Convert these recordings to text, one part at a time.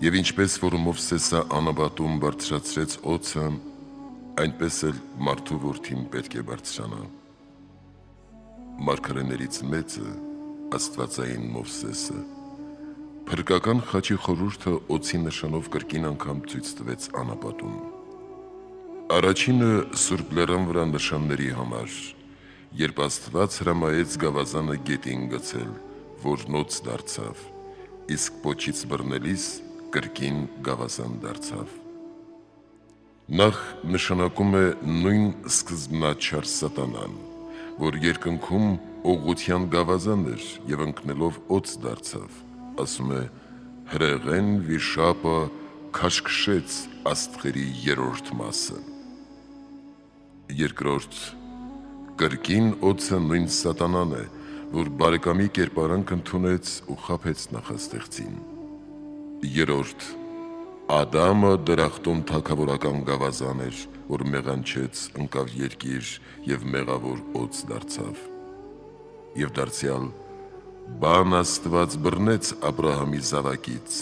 Եվ ինչպես որ Մովսեսը անապատում բարձրացրեց օձը, այնպես էլ մարդու որդին պետք է բարձրանա։ Մարգարեներից մեծը Աստվածային Մովսեսը փրկական խաչի խորհուրդը օձի նշանով կրկին անգամ ցույց տվեց անապատում։ Առաջինը Սուրբ Լեռան վրա նշանների համար, երբ Աստված հրամայեց գավազանը գետին գցել, որ նոց դարձավ, իսկ պոչից բռնելիս կրկին գավազան դարձավ։ Նախ նշանակում է նույն սկզբնաչար սատանան, որ երկնքում օղության գավազան էր և ընկնելով օձ դարձավ, ասում է հրեղեն վիշապը քաշքշեց աստղերի երրորդ մասը։ Երկրորդ, կրկին օձը նույն սատանան է, որ բարեկամի կերպարանք ընդունեց ու խաբեց նախաստեղծին։ Երրորդ, Ադամը դրախտում թագավորական գավազան էր, որ մեղանչեց, ընկավ երկիր և մեղավոր օձ դարձավ։ Եվ դարձյալ բան Աստված բռնեց Աբրահամի զավակից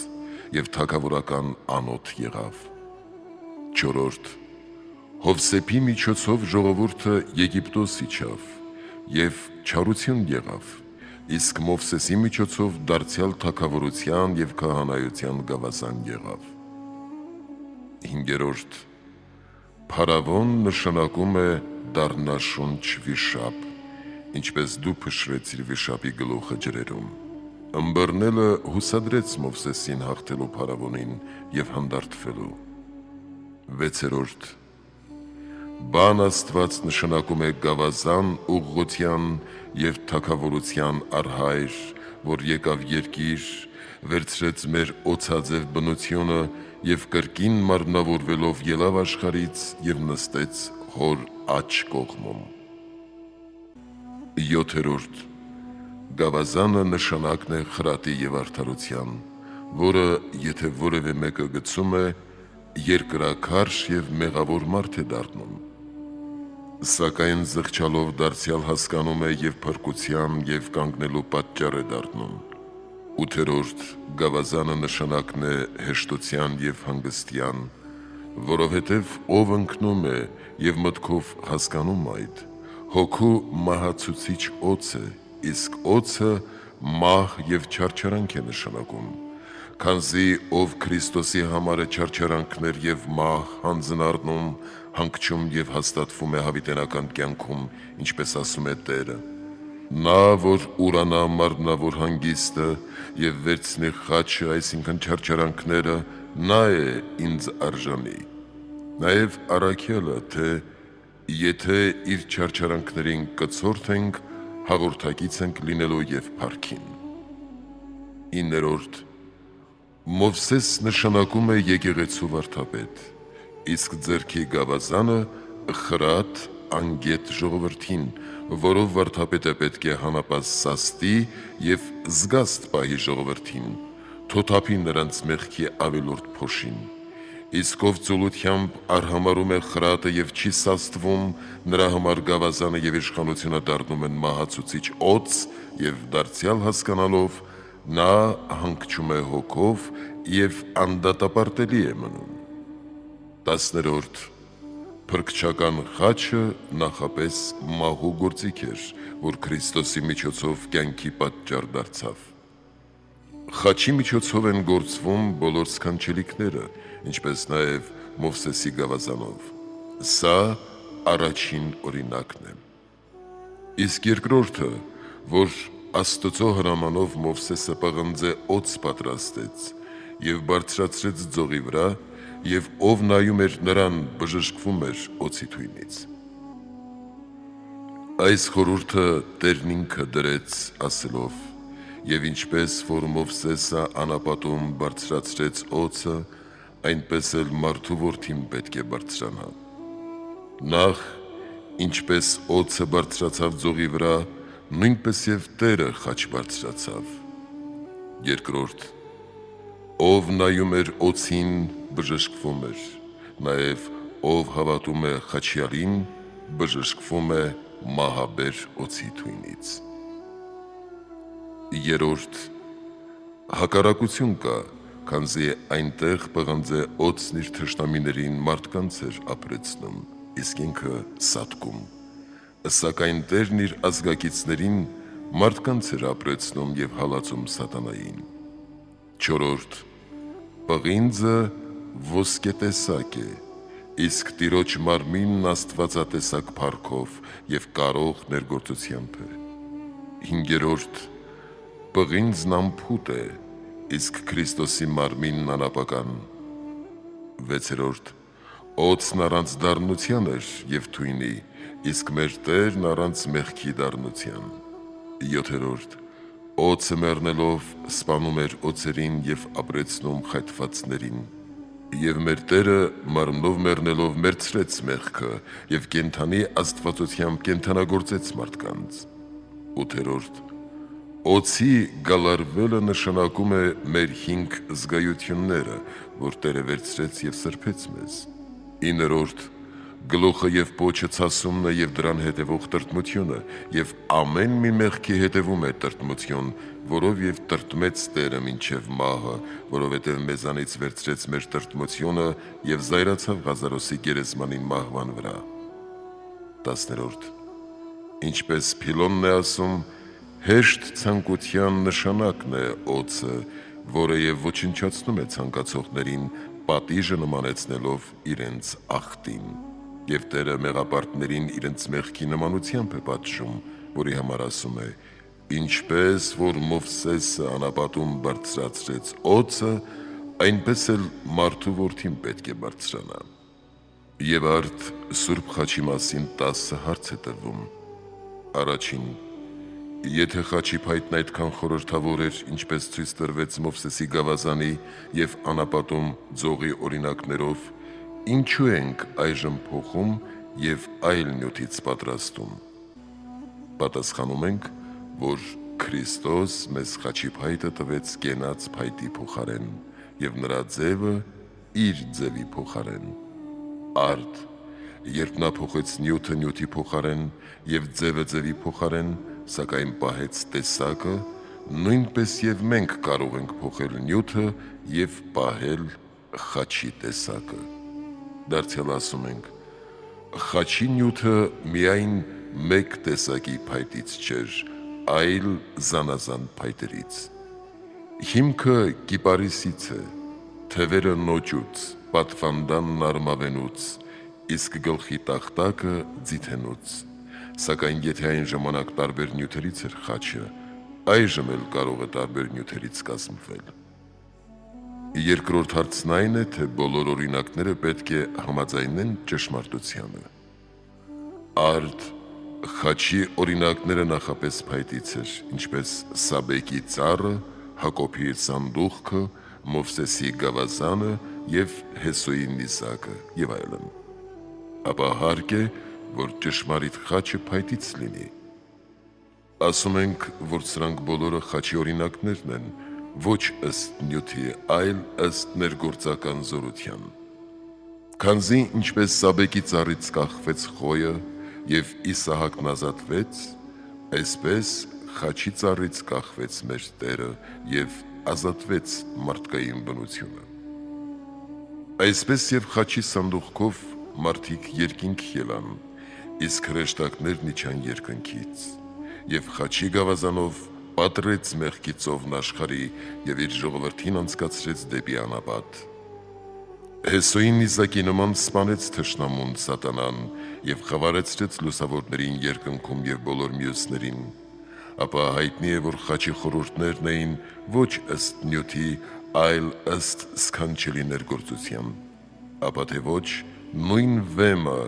և թագավորական անոթ եղավ։ Չորրորդ, Հովսեփի միջոցով ժողովուրդը Եգիպտոս իջավ և չարություն եղավ, իսկ Մովսեսի միջոցով դարձյալ թագավորության և քահանայության գավազան եղավ։ Հինգերորդ, Փարավոն նշանակում է դառնաշունչ վիշապ, ինչպես դու փշրեցիր վիշապի գլուխը ջրերում։ Ըմբռնելը հուսադրեց Մովսեսին հաղթելու Փարավոնին և հանդարտվելու։ Վեցերորդ, Բան Աստված նշանակում է գավազան ուղղության և թագավորության առհայր, որ եկավ երկիր, վերցրեց մեր օձաձև բնությունը և կրկին մարմնավորվելով ելավ աշխարհից և նստեց հոր աջ կողմում։ Յոթերորդ, Գավազանը նշանակն է խրատի և արդարության, որը եթե որևէ մեկը գցում է, երկրաքարշ և մեղավոր մարդ է դառնում, սակայն զղջալով դարձյալ հասկանում է և փրկության և կանգնելու պատճառ է դառնում։ Ութերորդ, Գավազանը նշանակն է հեշտության և հանգստյան, որովհետև ով ընկնում է և մտքով հասկանում այդ, հոգու մահացուցիչ օձ է, իսկ օձը մահ և չարչարանք է նշանակում, քանզի ով Քրիստոսի համար է չարչարանքներ և մահ հանձն առնում, հանգչում և հաստատվում է հավիտենական կյանքում, ինչպես ասում է Տերը. Նա, որ ուրանա մարմնավոր հանգիստը և վերցնի խաչը, այսինքն չարչարանքները, նա է ինձ արժանի։ Նաև առաքյալը, թե եթե իր չարչարանքներին կցորդ ենք, հաղորդակից ենք լինելու և փառքին։ Իններորդ, Մովսես նշանակում է եկեղեցու վարդապետ, իսկ ձեռքի գավազանը խրատ անգետ ժողովրդին, որով վարդապետը պետք է հանապազտ սաստի և զգաստ պահի ժողովրդին, թոթափի նրանց մեղքի ավելորդ փոշին, իսկ ով ծուլությամբ արհամարհում է խրատը և չի սաստվում, նրա համար գավազանը և իշխանությունը դառնում են մահացուցիչ օձ և դարձյալ հասկանալով, նա հանգչում է հոգով և անդատապարտելի է մնում։ Տասներորդ, Փրկչական խաչը նախապես մահու գործիք էր, որ Քրիստոսի միջոցով կյանքի պատճառ դարձավ։ Խաչի միջոցով են գործվում բոլոր սքանչելիքները, ինչպես նաև Մովսեսի գավազանով։ Սա առաջին օրինակն է։ Իսկ երկրորդը, որ Աստծո հրամանով Մովսեսը պղնձե օձ պատրաստեց և բարձրացրեց ձողի վրա, և ով նայում էր նրան, բժշկվում էր օձի թույնից։ Այս խորհուրդը Տերն ինքը դրեց ասելով. «Եվ ինչպես որ Մովսեսը անապատում բարձրացրեց օձը, այնպես էլ մարդու որդին պետք է բարձրանա։ Նախ, ինչպես օձը բարձրացավ ձողի վրա, նույնպես և Տերը խաչ բարձրացավ։ Երկրորդ, ով նայում էր օձին, բժշկվում էր, նաև ով հավատում է խաչյալին, բժշկվում է մահաբեր օձի թույնից։ Երրորդ, հակառակություն կա, քանզի այնտեղ պղնձե օծն իր թշնամիներին մարդկանց էր ապրեցնում, իսկ ինքը սատկում։ Սակայն Տերն իր ազգակիցներին մարդկանց էր ապրեցնում եւ հալածում սատանային։ 4. Պղինձը ոսկետեսակ է, իսկ Տիրոջ մարմինն աստվածատեսակ փառքով եւ կարող ներգործությամբ է։ 5. Պղինձն ամփոփ է, իսկ Քրիստոսի մարմինն անապական։ 6. Օծն առանց դառնության էր եւ թույնի, իսկ մեր Տերն առանց մեղքի դառնության։ 7. Օծը մեռնելով սպանում էր օծերին եւ ապրեցնում խայթվածներին։ Եվ մեր Տերը մարմնով մեռնելով մերցրեց մեղքը եւ կենդանի աստվածությամբ կենդանագործեց մարդկանց։ 8. Օծի գալարվելը նշանակում է մեր 5 զգայությունները, որ Տերը վերցրեց եւ սրբեց մեզ։ 9. Գլուխը եւ պոչը ցասումն է եւ դրան հետևող տրտմությունը, եւ ամեն մի մեղքի հետևում է տրտմություն, որով եւ տրտմեց Տերը մինչեւ մահը, որովհետեւ մեզանից վերցրեց մեր տրտմությունը եւ զայրացավ Ղազարոսի գերեզմանի մահվան վրա։ 10. Ինչպես Փիլոնն է ասում, հեշտ ցանկության նշանակն է օծը, որը եւ ոչնչացնում է ցանկացողներին պատիժը նմանեցնելով իրենց ախտին։ Եվ Տերը մեղապարտներին իրենց մեղքի նմանությամբ է պատժում, որի համար ասում է. ինչպես որ Մովսեսը անապատում բարձրացրեց օծը, այնպես էլ մարդու որդին պետք է բարձրանա։ Եվ արդ Սուրբ Խաչի մասին 10 հարց է տրվում։ Առաջին. Եթե խաչի փայտն այդքան խորհրդավոր էր, ինչպես ցույց տրվեց Մովսեսի գավազանի եւ անապատում ձողի օրինակներով, ինչու ենք այժմ փոխում եւ այլ նյութից պատրաստում։ Պատասխանում ենք, որ Քրիստոս մեզ խաչի փայտը տվեց կենաց փայտի փոխարեն եւ նրա ձևը իր ձևի փոխարեն։ Արդ, երբ նա փոխեց նյութը նյութի փոխարեն եւ ձևը ձևի փոխարեն, սակայն պահեց տեսակը, նույնպես եւ մենք կարող ենք փոխել նյութը եւ պահել խաչի տեսակը։ Դարձյալ ասում ենք, խաչի նյութը միայն մեկ տեսակի փայտից չէր, այլ զանազան փայտերից։ Հիմքը կիպարիսից է, թևերը նոճուց, պատվանդանն արմավենուց, իսկ գլխի տախտակը ձիթենուց։ Սակայն եթե այն ժամանակ տարբեր նյութերից էր խաչը, այժմ էլ կարող է տարբեր նյութերից կազմվել։ Երկրորդ հարցն այն է, թե բոլոր օրինակները պետք է համաձայնեն ճշմարտությանը։ Արդ խաչի օրինակները նախապես փայտից էր, ինչպես Սաբեկի ծառը, Հակոբի սանդուղքը, Մովսեսի գավազանը եւ Հեսոյի նիզակը եւ այլն։ Ապա հարկ է, որ ճշմարիտ խաչը փայտից լինի։ Ասում ենք, որ սրանք բոլորը խաչի օրինակներն են, ոչ ըստ նյութի, այլ ըստ ներգործական զորության։ Քանզի ինչպես Սաբեկի ծառից կախվեց խոյը եւ Իսահակն ազատվեց, այսպես խաչի ծառից կախվեց մեր Տերը եւ ազատվեց մարդկային բնությունը։ Այսպես եւ խաչի սանդուղքով մարդիկ երկինք ելան, իսկ հրեշտակներն իջան երկնքից, եւ խաչի գավազանով պատրեց մեղքի ծովն աշխարհի եւ իր ժողովրդին անցկացրեց դեպի անապատ։ Հեսոյի նիզակի նման սպանեց թշնամուն սատանան եւ խավարեցրեց լուսավորներին երկնքում եւ բոլոր մյուսներին։ Ապա հայտնի է, որ խաչի խորհուրդներն էին ոչ ըստ նյութի, այլ ըստ սքանչելի ներգործության։ Ապա թե ոչ նույն վեմը,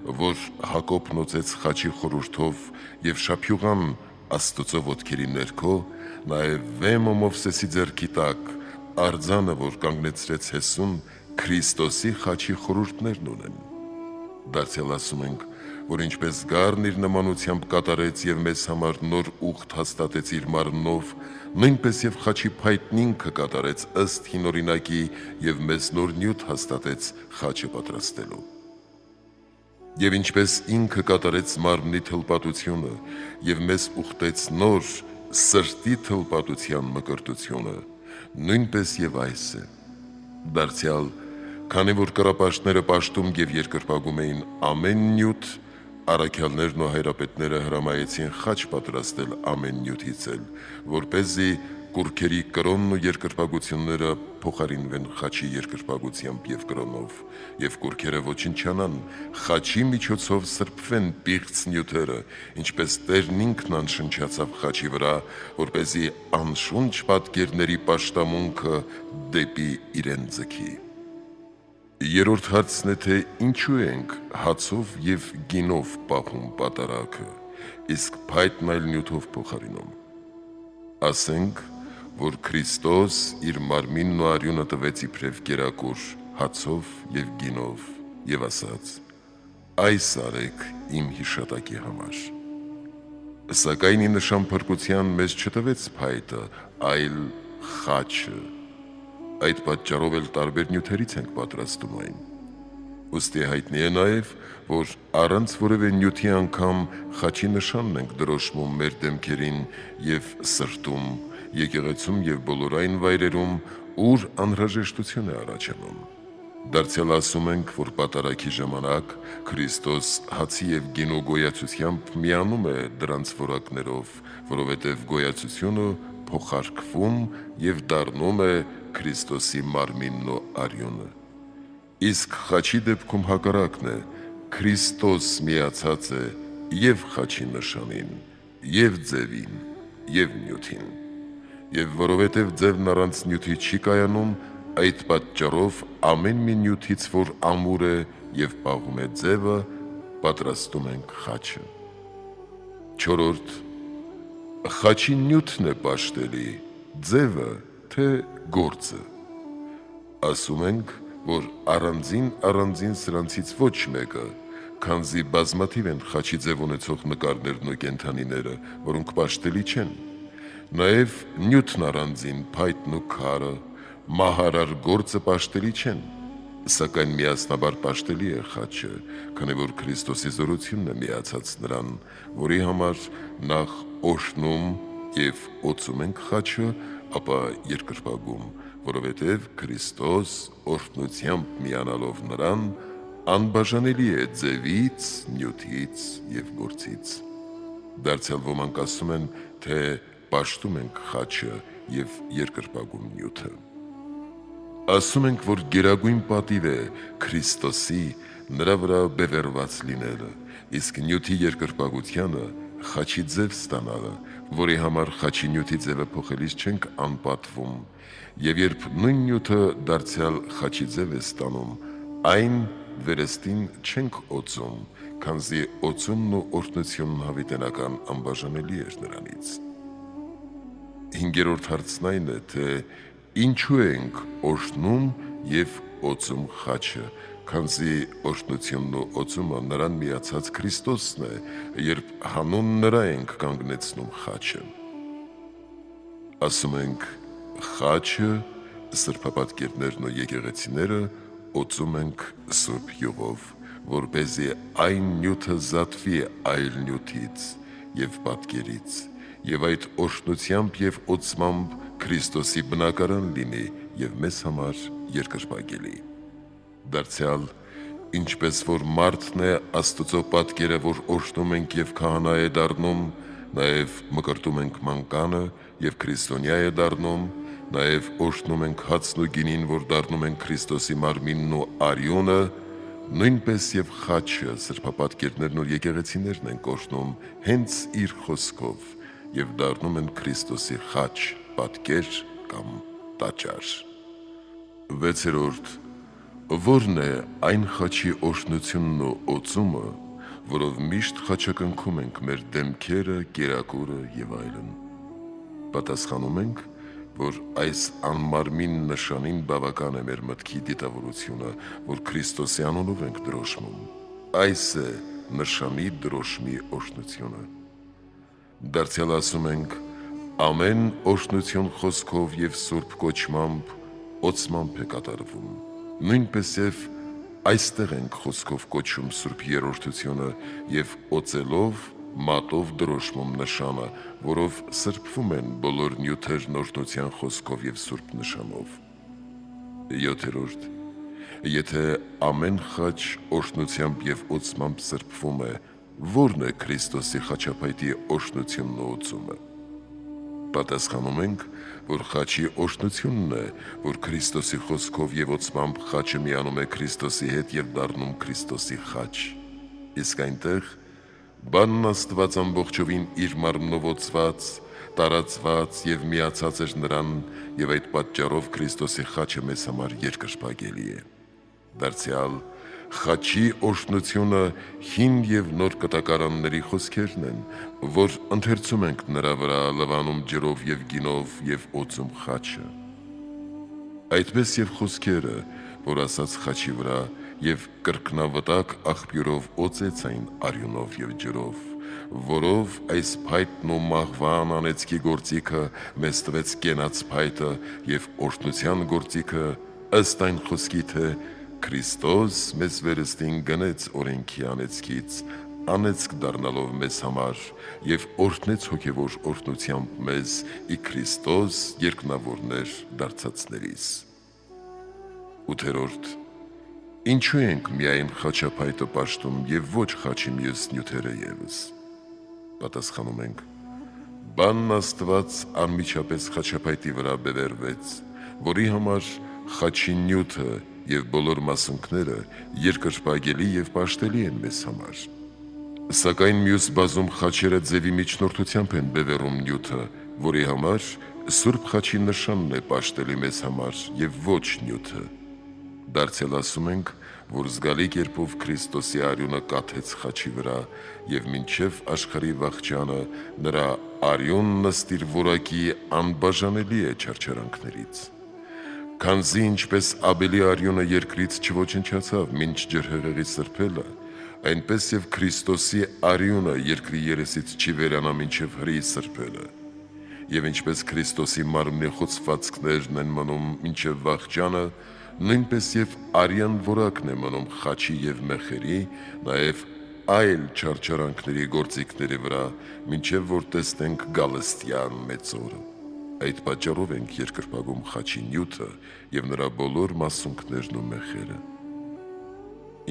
որ Հակոբն օծեց խաչի խորհուրդով եւ շափյուղան Աստծո ոտքերի ներքո, նաև վեմը Մովսեսի ձեռքի տակ, արձանը, որ կանգնեցրեց Հեսուն, Քրիստոսի խաչի խորհուրդներն ունեն։ Դարձյալ ասում ենք, որ ինչպես գառն իր նմանությամբ կատարեց եւ մեզ համար նոր ուխտ հաստատեց իր մարմնով, նույնպես եւ խաչի փայտն ինքը կատարեց ըստ հին օրինակի եւ մեզ նոր նյութ հաստատեց խաչը պատրաստելու։ Եվ ինչպես ինքը կատարեց մարմնի թլպատությունը եւ մեզ ուխտեց նոր սրտի թլպատության մկրտությունը, նույնպես եւ այս է։ Դարձյալ, քանի որ կռապաշտները պաշտում եւ երկրպագում էին ամեն նյութ, առաքյալներն ու հայրապետները հրամայեցին խաչ պատրաստել ամեն նյութից էլ, որպեսզի կուռքերի կրոնն ու երկրպագությունները փոխարինվեն խաչի երկրպագությամբ եւ կրոնով, եւ կուռքերը ոչնչանան, խաչի միջոցով սրբվեն պիղծ նյութերը, ինչպես Տերն ինքն անշնչացավ խաչի վրա, որպեսզի անշունչ պատկերների պաշտամունքը դեպի իրեն ձգի։ Երրորդ հարցն է, թե ինչու ենք հացով եւ գինով պահում պատարագը, իսկ փայտն այլ նյութով փոխարինում։ Ասենք, որ Քրիստոս իր մարմինն ու արյունը տվեց իբրև կերակուր հացով եւ գինով եւ ասաց. «Այս արեք իմ հիշատակի համար»։ Սակայն ի նշան փրկության մեզ չտվեց փայտը, այլ խաչը։ Այդ պատճառով էլ տարբեր նյութերից ենք պատրաստում այն։ Ուստի հայտնի է նաև, որ առանց որևէ նյութի անգամ խաչի նշանն ենք դրոշմում մեր դեմքերին եւ սրտում, եկեղեցում եւ բոլոր այն վայրերում, ուր անհրաժեշտություն է առաջանում։ Դարձյալ ասում ենք, որ պատարագի ժամանակ Քրիստոս հացի եւ գինու գոյացությամբ միանում է դրանց որակներով, որովհետեւ գոյացությունը փոխարկվում եւ դառնում է Քրիստոսի մարմինն ու արյունը։ Իսկ խաչի դեպքում հակառակն է, Քրիստոս միացած է եւ խաչի նշանին, եւ ձևին, եւ նյութին։ Եվ որովհետև ձևն առանց նյութի չի կայանում, այդ պատճառով ամեն մի նյութից, որ ամուր է եւ պահում է ձևը, պատրաստում ենք խաչը։ Չորրորդ, խաչի նյութն է պաշտելի, ձևը թե գործը։ Ասում ենք, որ առանձին սրանցից ոչ մեկը, քանզի բազմաթիվ են խաչի ձև ունեցող նկարներն ու կենդանիները, որոնք պաշտելի չեն։ Նաև նյութն առանձին, փայտն ու քարը, մահարար գործը պաշտելի չեն, սակայն միասնաբար պաշտելի է խաչը, քանի որ Քրիստոսի զորությունն է միացած նրան, որի համար նախ օժտնում եւ օծում ենք խաչը, ապա երկրպագում, որովհետև Քրիստոս օրհնությամբ միանալով նրան անբաժանելի է ձևից, նյութից եւ գործից։ Դարձյալ ոմանք ասում են, թե պաշտում ենք խաչը եւ երկրպագում նյութը։ Ասում ենք, որ գերագույն պատիվ է Քրիստոսի նրա վրա բևեռված լինելը, իսկ նյութի երկրպագությանը խաչի ձև ստանալը, որի համար խաչի նյութի ձևը փոխելիս չենք անպատվում, եւ երբ նույն նյութը դարձյալ խաչի ձև է ստանում, այն վերստին չենք օծում, քանզի օծումն ու օրհնությունն հավիտենական անբաժանելի էր նրանից։ Հինգերորդ հարցն այն է, թե ինչու ենք օրհնում եւ օծում խաչը, քանզի օրհնությունն ու օծումը նրան միացած Քրիստոսն է, երբ հանուն նրա ենք կանգնեցնում խաչը։ Ասում ենք, խաչը, սրբապատկերներն ու եկեղեցիները օծում ենք Սուրբ յուղով, որպեսզի այն նյութը զատվի այլ նյութից եւ պատկերից, եւ այդ օրհնությամբ եւ օծմամբ Քրիստոսի բնակարան լինի եւ մեզ համար երկրպագելի։ Դարձյալ, ինչպես որ մարդն է Աստծո պատկերը, որ օրհնում ենք եւ քահանա է դառնում, նաեւ մկրտում ենք մանկանը եւ քրիստոնյա է դառնում, նաեւ օրհնում ենք հացն ու գինին, որ դառնում են Քրիստոսի մարմինն ու արյունը, նույնպես եւ խաչը, սրբապատկերներն ու եկեղեցիներն են օրհնում հենց իր խոսքով եւ դառնում են Քրիստոսի խաչ, պատկեր կամ տաճար։ Վեցերորդ, որն է այն խաչի օրհնությունն ու օծումը, որով միշտ խաչակնքում ենք մեր դեմքերը, կերակուրը եւ այլն։ Պատասխանում ենք, որ այս անմարմին նշանին բավական է մեր մտքի դիտավորությունը, որ Քրիստոսի անունով ենք դրոշմում։ Այս է նշանի դրոշմի օրհնությունը։ Դարձյալ ասում ենք, ամեն օրհնություն խոսքով եւ սուրբ կոչմամբ, օծմամբ է կատարվում։ Նույնպես եւ այստեղ ենք խոսքով կոչում Սուրբ Երրորդությունը եւ օծելով մատով դրոշմում նշանը, որով սրբվում են բոլոր նյութերն օրհնության խոսքով և սուրբ նշանով։ 7. Եթե ամեն խաչ օրհնությամբ և օծմամբ սրբվում է, ո՞րն է Քրիստոսի խաչապայտի օրհնությունն ու օծումը։ Պատասխանում ենք, որ խաչի օրհնությունն է, որ Քրիստոսի խոսքով և օծմամբ խաչը միանում է Քրիստոսի հետ և դառնում Քրիստոսի խաչ։ Իսկ այնտեղ բանն Աստված ամբողջովին իր մարմնով օծված, տարածված և միացած էր նրան, և այդ պատճառով Քրիստոսի խաչը մեզ համար երկրպագելի է։ Դարձյալ խաչի օրհնությունը հին և նոր կտակարանների խոսքերն են, որ ընթերցում ենք նրա վրա լվանում ջրով և գինով և օծում խաչը։ Այդպես և խոսքերը, որ ասաց խաչի վրա և կրկնավտակ աղբյուրով օծեց այն արյունով և ջրով, որով այս փայտն ու մահվան անեծքի գործիքը մեզ տվեց կենաց փայտը և օրհնության գործիքը ըստ այն խոսքի, թե Քրիստոս մեզ վերստին գնեց օրենքի անեծքից, անեծք դառնալով մեզ համար և օրհնեց հոգևոր օրհնությամբ մեզ ի Քրիստոս երկնավորներ դարձածներիս։ 8. Ինչու ենք միայն խաչապայտը պաշտում և ոչ խաչի մյուս նյութերը ևս։ Պատասխանում ենք. Բանն Աստված անմիջապես խաչապայտի վրա բևեռվեց, որի համար խաչի նյութը և բոլոր մասունքները երկրպագելի և պաշտելի են մեզ համար։ Սակայն մյուս բազում խաչերը ձևի միջնորդությամբ են բևեռում նյութը, որի համար սուրբ խաչի նշանն է պաշտելի մեզ համար և ոչ նյութը։ Դարձյալ ասում ենք, որ զգալի կերպով Քրիստոսի արյունը կաթեց խաչի վրա և մինչև աշխարհի վախճանը նրա արյունն ըստ իր որակի անբաժանելի է չարչարանքներից։ Քանզի ինչպես Աբելի արյունը երկրից չոչնչացավ մինչ ջրհեղեղի սրբելը, այնպես և Քրիստոսի արյունը երկրի երեսից չի վերանա մինչև հրեի սրբելը։ Եվ ինչպես Քրիստոսի մարմնի խոցվածքներն են մնում մինչև վախճանը, նույնպես և արյան որակն է մնում խաչի և մեխերի, նաև այլ չարչարանքների գործիքների վրա, մինչև որ տեսնենք գալստյան մեծ օրը։ Այդ պատճառով ենք երկրպագում խաչի նյութը և նրա բոլոր մասունքներն ու մեխերը։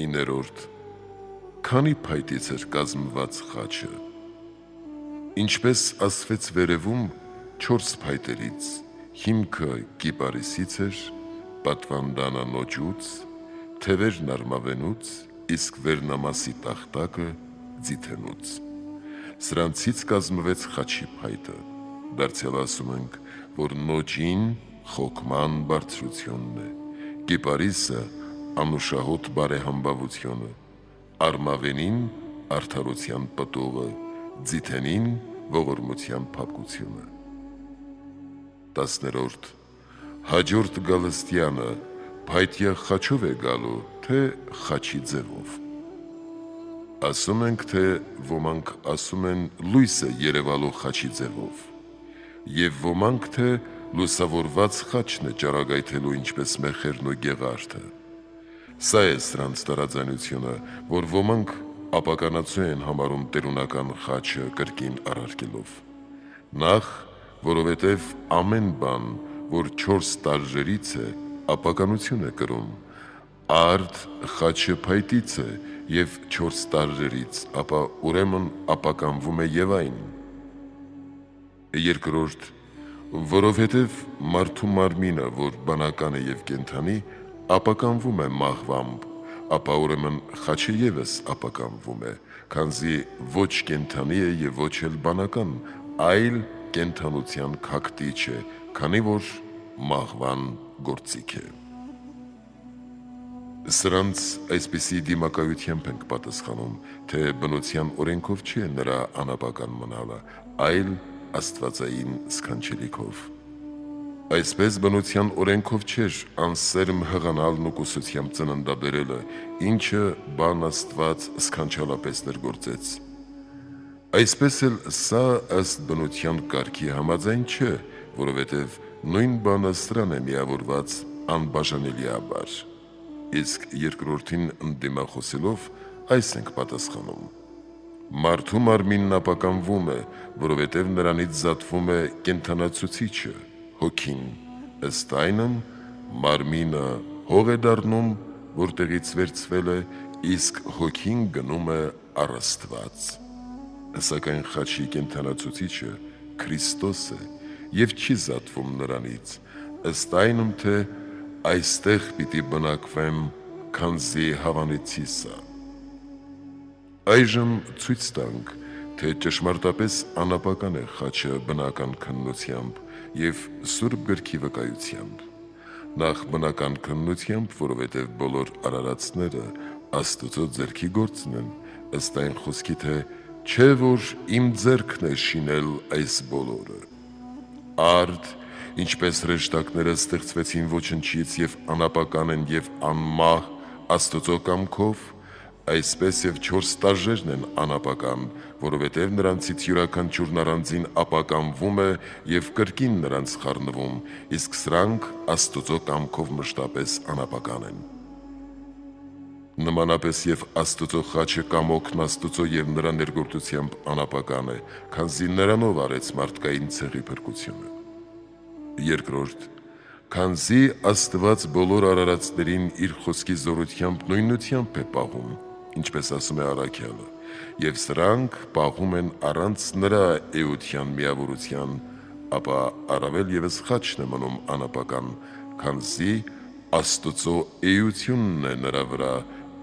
9. Քանի փայտից էր կազմված խաչը։ Ինչպես ասվեց վերևում, 4 փայտերից, հիմքը կիպարիսից էր, պատվանդանը նոճուց, թևերն արմավենուց, իսկ վերնամասի տախտակը ձիթենուց։ Սրանցից կազմվեց խաչի փայտը։ Դարձյալ ասում ենք, որ նոճին խոքման բարձրությունն է, կիպարիսը անուշահոտ բարեհամբավությունը, արմավենին արդարության պտուղը, ձիթենին ողորմության փափկությունը։ 10. Հաջորդ գալստյանը փայտյա խաչով է գալու, թե խաչի ձևով։ Ասում ենք, թե ոմանք ասում են լույսը երևալու խաչի ձևով, և ոմանք, թե լուսավորված խաչն է ճառագայթելու ինչպես մեխերն ու գեղարդը։ Սա է սրանց տարաձայնությունը, որ ոմանք ապականացու են համարում տերունական խաչը կրկին առարկելով։ Նախ, որովհետև ամեն բան, որ 4 տարրերից է, ապականություն է կրում, արդ խաչը փայտից է և 4 տարրերից, ապա ուրեմն ապականվում է և այն։ 2. Որովհետև մարդու մարմինը, որ բանական է և կենդանի, ապականվում է մահվամբ, ապա ուրեմն խաչը ևս ապականվում է, քանզի ոչ կենդանի է և ոչ էլ բանական, այլ կենդանության քակտիչ է, քանի որ մահվան գործիք է։ Սրանց այսպիսի դիմակայությամբ ենք պատասխանում, թե բնության օրենքով չէ նրա անապական մնալը, այլ աստվածային սքանչելիքով։ Այսպես բնության օրենքով չէր անսերմ հղանալն ու կուսությամբ ծննդաբերելը, ինչը բան Աստված սքանչալապես ներգործեց։ Այսպես էլ սա ըստ բնության կարգի համաձայն չէ, որովհետև նույն բանը սրան է միավորված անբաժանելիաբար։ Իսկ երկրորդին ընդդիմախոսելով այս ենք պատասխանում. Մարդու մարմինն ապականվում է, որովհետև նրանից զատվում է կենդանացուցիչը, հոգին, ըստ այնմ մարմինը հող է դառնում, որտեղից վերցվել է, իսկ հոգին գնում է առ Աստված։ Սակայն խաչի կենդանացուցիչը Քրիստոս է և չի զատվում նրանից, ըստ այնմ թե այստեղ պիտի բնակվեմ, քանզի հավանեցի սա։ Այժմ ցույց տանք, թե ճշմարտապես անապական է խաչը բնական քննությամբ և Սուրբ Գրքի վկայությամբ։ Նախ բնական քննությամբ, որովհետև բոլոր արարածները Աստծո ձեռքի գործն են, ըստ այն խոսքի, թե չէ որ իմ ձեռքն է շինել այս բոլորը։ Արդ, ինչպես հրեշտակները ստեղծվեցին ոչնչից և անապական են և անմահ Աստծո կամքով, այսպես և 4 ստաժերն են անապական, որովհետև նրանցից յուրաքանչյուրն առանձին ապականվում է և կրկին նրանց խառնվում, իսկ սրանք Աստծո կամքով մշտապես անապական են։ Նմանապես և Աստծո խաչը կամոքն Աստծո և նրա ներգործությամբ անապական է, քանզի նրանով արեց մարդկային ցեղի փրկությունը։ Երկրորդ, քանզի Աստված բոլոր արարածներին իր խոսքի զորությամբ նույնությամբ է պահում, ինչպես ասում է առաքյալը, և սրանք պահում են առանց նրա էության միավորության, ապա առավել ևս խաչն է մնում անապական, քանզի Աստծո էությունն է նրա վրա,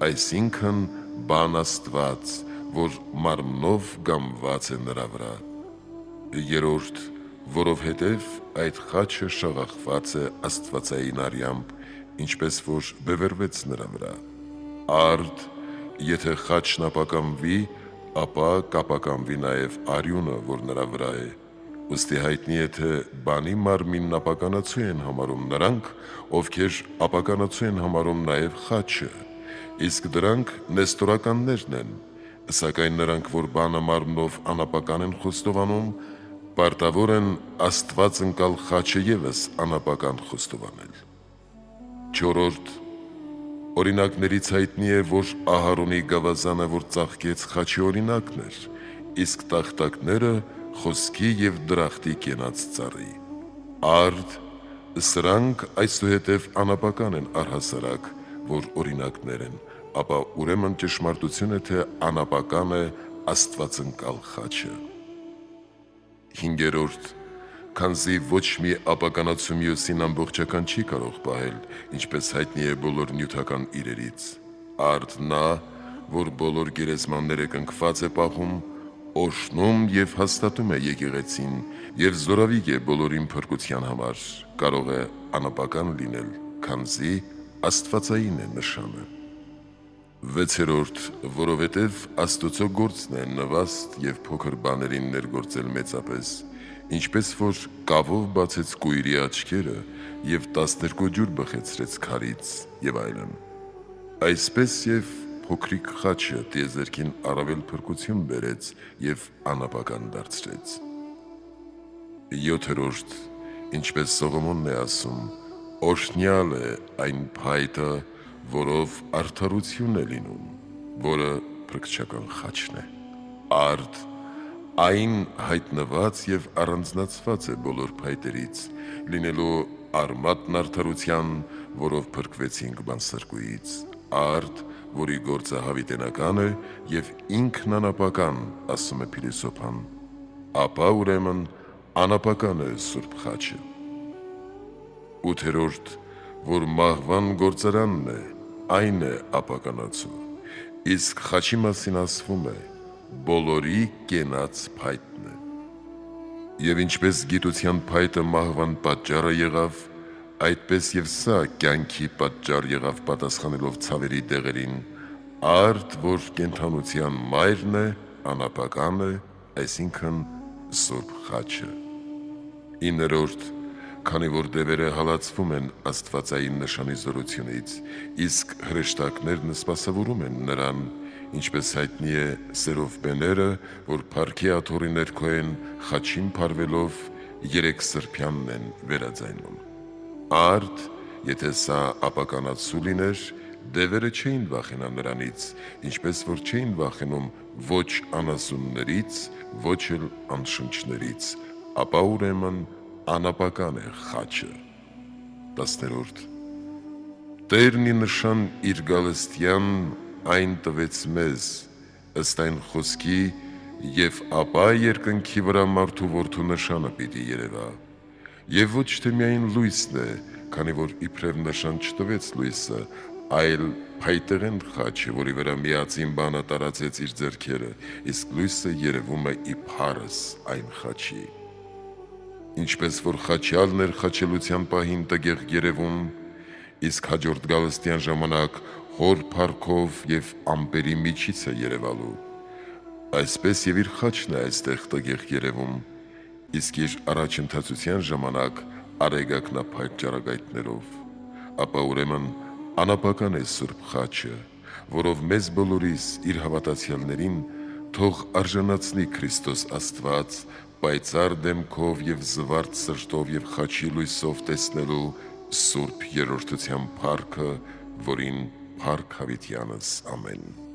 այսինքն բան Աստված, որ մարմնով գամված է նրա վրա։ Երրորդ, որովհետև այդ խաչը շաղախված է աստվածային արյամբ, ինչպես որ բևեռվեց նրա վրա։ Արդ, եթե խաչն ապականվի, ապա կապականվի նաև արյունը, որ նրա վրա է։ Ուստի հայտնի է, թե բանի մարմինն ապականացու են համարում նրանք, ովքեր ապականացու են համարում նաև խաչը, իսկ դրանք նեստորականներն են, սակայն նրանք, որ բանը մարմնով անապական են խոստովանում, պարտավոր են Աստված ընկալ խաչը ևս անապական խոստովանել։ Չորրորդ, օրինակներից հայտնի է, որ Ահարոնի գավազանը, որ ծաղկեց, խաչի օրինակն էր, իսկ տախտակները խոսքի և դրախտի կենաց ծառի։ Արդ, սրանք այսուհետև անապական են առհասարակ, որ օրինակներ են, ապա ուրեմն ճշմարտություն է, թե անապական է Աստվածընկալ խաչը։ Հինգերորդ, քանզի ոչ մի ապականացու մյուսին ամբողջական չի կարող պահել, ինչպես հայտնի է բոլոր նյութական իրերից։ Արդ նա, որ բոլոր գերեզմանները կնքված է պահում, օրհնում և հաստատում է եկեղեցին և զորավիգ է բոլորին փրկության համար, կարող է անապական լինել, քանզի աստվածային է նշանը։ Վեցերորդ, որովհետև Աստծո գործն է նվաստ և փոքր բաներին ներգործել մեծապես, ինչպես որ կավով բացեց կույրի աչքերը և 12 ջուր բխեցրեց քարից և այլն։ Այսպես և փոքրիկ խաչը տիեզերքին առավել փրկություն բերեց և անապական դարձրեց։ Յոթերորդ, ինչպես Սողոմոնն է ասում, օրհնյալ է այն փայտը, որով արդարություն է լինում, որը փրկչական խաչն է։ Արդ, այն հայտնված և առանձնացված է բոլոր փայտերից, լինելու արմատն արդարության, որով փրկվեցինք բանսրկույից։ Արդ, որի գործը հավիտենական է և ինքն անապական, ասում է փիլիսոփան, ապա ուրեմն անապական է Սուրբ խաչը։ Ութերորդ, որ մահվան գործարանն է, այն է ապականացու, իսկ խաչի մասին ասվում է. բոլորի կենաց փայտն է։ Եվ ինչպես գիտության փայտը մահվան պատճառը եղավ, այդպես և սա կյանքի պատճառ եղավ պատասխանելով ցավերի դեղերին, արդ, որ կենդանության մայրն է, անապական է, այսինքն Սուրբ խաչը։ Իններորդ, քանի որ դևերը հալածվում են աստվածային նշանի զորությունից, իսկ հրեշտակներն սպասավորում են նրան, ինչպես հայտնի է սերովբեները, որ փառքի աթոռի ներքո են, խաչին փարվելով 3 սրբյանն են վերաձայնում։ Արդ, եթե սա ապականացու լիներ, դևերը չէին վախենա նրանից, ինչպես որ չէին վախենում ոչ անասուններից, ոչ էլ անշնչներից, ապա ուրեմն անապական է խաչը։ 10. Տերն ի նշան իր գալստյան այն տվեց մեզ, ըստ այն խոսքի, և ապա երկնքի վրա մարդու որդու նշանը պիտի երևա։ Եվ ոչ թե միայն լույսն է, քանի որ իբրև նշան չտվեց լույսը, այլ փայտեղեն խաչը, որի վրա միածին բանը տարածեց իր ձեռքերը, իսկ լույսը երևում է իբարս այն խաչի։ Ինչպես որ խաչյալն էր խաչելության պահին տգեղ երևում, իսկ հաջորդ գալստյան ժամանակ հոր փառքով և ամպերի միջից է երևալու, այսպես և իր խաչն է այստեղ տգեղ երևում, իսկ իր առաջընթացության ժամանակ արեգակնափայտ ճառագայթներով, ապա ուրեմն անապական է սուրբ խաչը, որով մեզ բոլորիս իր հավատացյալներին թող արժանացնի Քրիստոս Աստված պայծառ դեմքով և զվարթ սրտով և խաչի լույսով տեսնելու սուրբ երրորդության փառքը, որին փառք հավիտյանս ամեն։